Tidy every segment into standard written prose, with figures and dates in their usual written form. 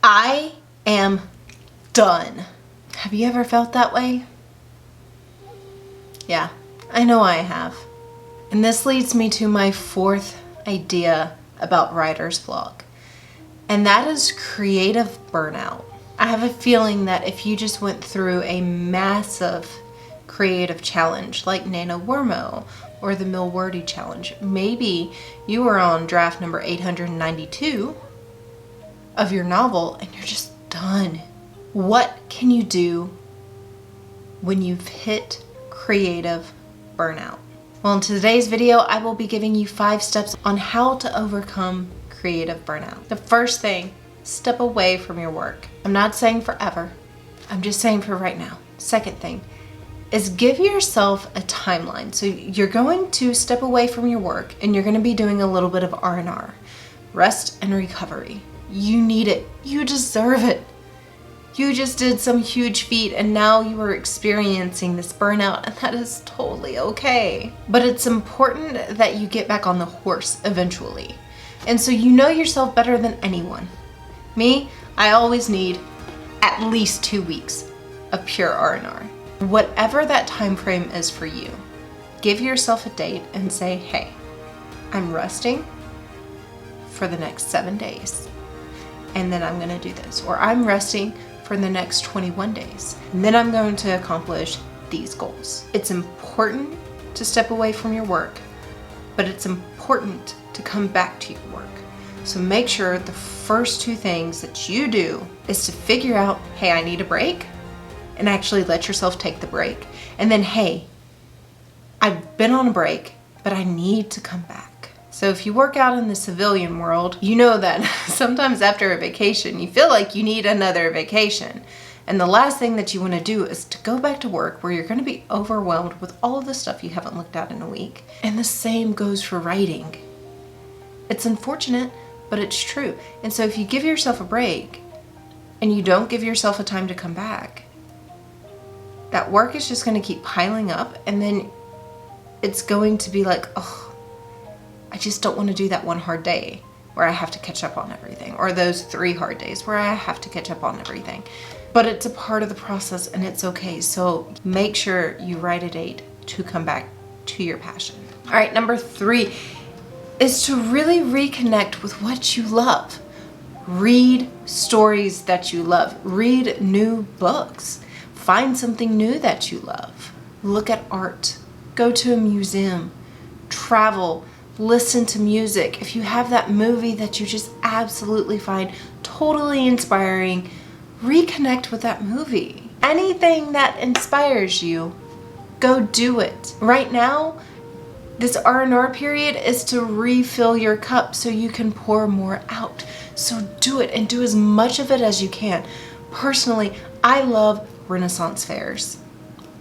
I am done. Have you ever felt that way? Yeah, I know I have. And this leads me to my fourth idea about writer's block, and that is creative burnout. I have a feeling that if you just went through a massive creative challenge like NaNoWriMo or the Millwordy challenge, maybe you were on draft number 892 of your novel and you're just done. What can you do when you've hit creative burnout? Well, in today's video, I will be giving you 5 steps on how to overcome creative burnout. The first thing, step away from your work. I'm not saying forever. I'm just saying for right now. Second thing is give yourself a timeline. So you're going to step away from your work and you're going to be doing a little bit of R&R, rest and recovery. You need it. You deserve it. You just did some huge feat and now you are experiencing this burnout, and that is totally okay. But it's important that you get back on the horse eventually. And so you know yourself better than anyone. Me, I always need at least 2 weeks of pure R&R. Whatever that time frame is for you, give yourself a date and say, hey, I'm resting for the next 7 days. And then I'm gonna do this. Or I'm resting for the next 21 days. And then I'm going to accomplish these goals. It's important to step away from your work, but it's important to come back to your work. So make sure the first 2 things that you do is to figure out, hey, I need a break, and actually let yourself take the break. And then, hey, I've been on a break, but I need to come back. So if you work out in the civilian world, you know that sometimes after a vacation, you feel like you need another vacation. And the last thing that you want to do is to go back to work where you're going to be overwhelmed with all of the stuff you haven't looked at in a week. And the same goes for writing. It's unfortunate, but it's true. And so if you give yourself a break and you don't give yourself a time to come back, that work is just going to keep piling up, and then it's going to be like, oh, I just don't want to do that one hard day where I have to catch up on everything, or those 3 hard days where I have to catch up on everything. But it's a part of the process and it's okay. So make sure you write a date to come back to your passion. All right, number 3 is to really reconnect with what you love. Read stories that you love. Read new books. Find something new that you love. Look at art. Go to a museum. Travel. Listen to music. If you have that movie that you just absolutely find totally inspiring, reconnect with that movie. Anything that inspires you, go do it. Right now, this R&R period is to refill your cup so you can pour more out. So do it, and do as much of it as you can. Personally, I love Renaissance fairs.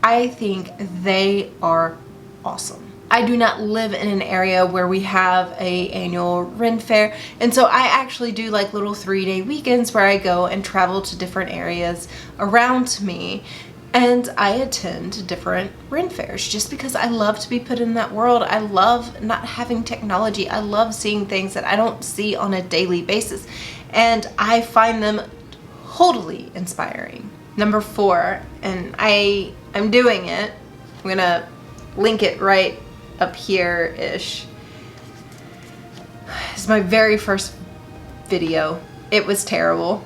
I think they are awesome. I do not live in an area where we have an annual Ren fair, and so I actually do like little 3-day weekends where I go and travel to different areas around me, and I attend different Ren fairs just because I love to be put in that world. I love not having technology. I love seeing things that I don't see on a daily basis, and I find them totally inspiring. Number 4, and I'm doing it. I'm gonna link it right up here-ish. It's my very first video. It was terrible.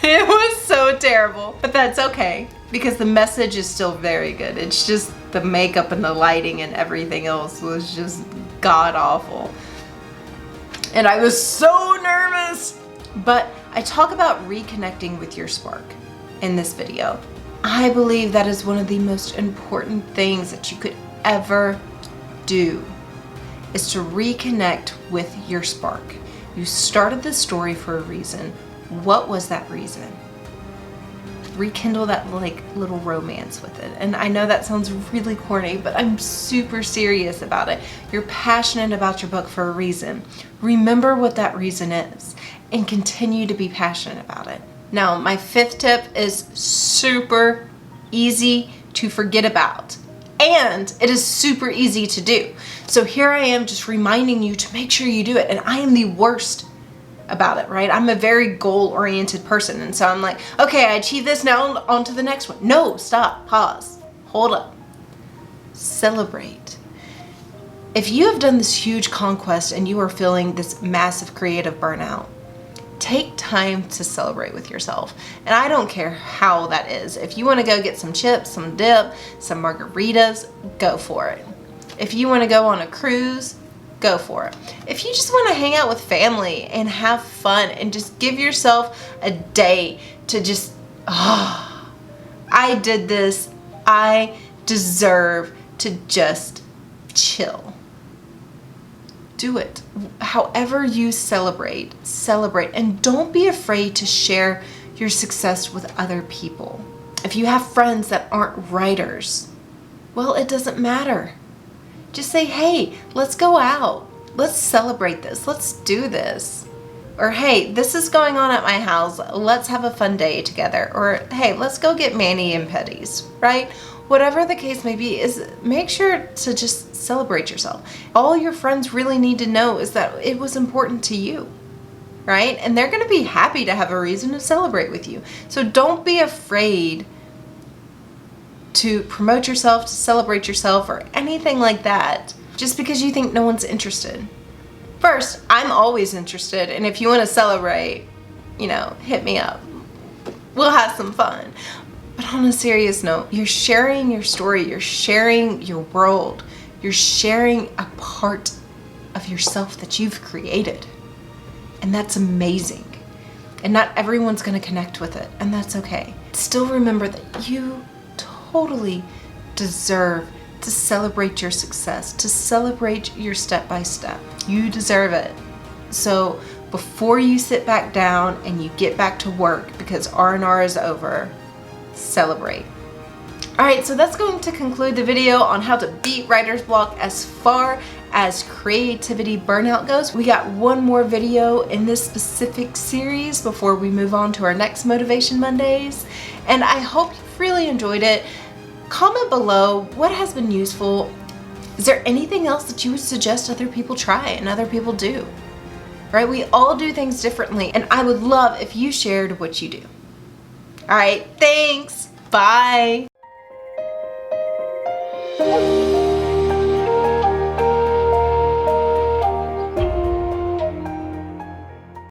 It was so terrible, but that's okay because the message is still very good. It's just the makeup and the lighting and everything else was just god-awful. And I was so nervous. But I talk about reconnecting with your spark in this video. I believe that is one of the most important things that you could ever do, is to reconnect with your spark. You started this story for a reason. What was that reason? Rekindle that like little romance with it. And I know that sounds really corny, but I'm super serious about it. You're passionate about your book for a reason. Remember what that reason is and continue to be passionate about it. Now, my 5th tip is super easy to forget about, and it is super easy to do. So here I am just reminding you to make sure you do it, and I am the worst about it, right? I'm a very goal-oriented person, and so I'm like, okay, I achieved this, now on to the next one. No, stop, pause, hold up, celebrate. If you have done this huge conquest and you are feeling this massive creative burnout, take time to celebrate with yourself. And I don't care how that is. If you want to go get some chips, some dip, some margaritas, go for it. If you want to go on a cruise, go for it. If you just want to hang out with family and have fun and just give yourself a day to just, I did this, I deserve to just chill. Do it. However you celebrate, and don't be afraid to share your success with other people. If you have friends that aren't writers, well, it doesn't matter. Just say, hey, let's go out. Let's celebrate this. Let's do this. Or, hey, this is going on at my house. Let's have a fun day together. Or, hey, let's go get mani and petties, right? Whatever the case may be, is make sure to just celebrate yourself. All your friends really need to know is that it was important to you, right? And they're going to be happy to have a reason to celebrate with you. So don't be afraid to promote yourself, to celebrate yourself, or anything like that, just because you think no one's interested. First, I'm always interested, and if you want to celebrate, hit me up. We'll have some fun. But on a serious note, you're sharing your story, you're sharing your world, you're sharing a part of yourself that you've created. And that's amazing. And not everyone's going to connect with it, and that's okay. Still remember that you totally deserve to celebrate your success, to celebrate your step-by-step. You deserve it. So before you sit back down and you get back to work because R&R is over, celebrate. Alright, so that's going to conclude the video on how to beat writer's block as far as creativity burnout goes. We got one more video in this specific series before we move on to our next Motivation Mondays, and I hope you've really enjoyed it. Comment below what has been useful. Is there anything else that you would suggest other people try and other people do? Right? We all do things differently, and I would love if you shared what you do. All right, thanks. Bye.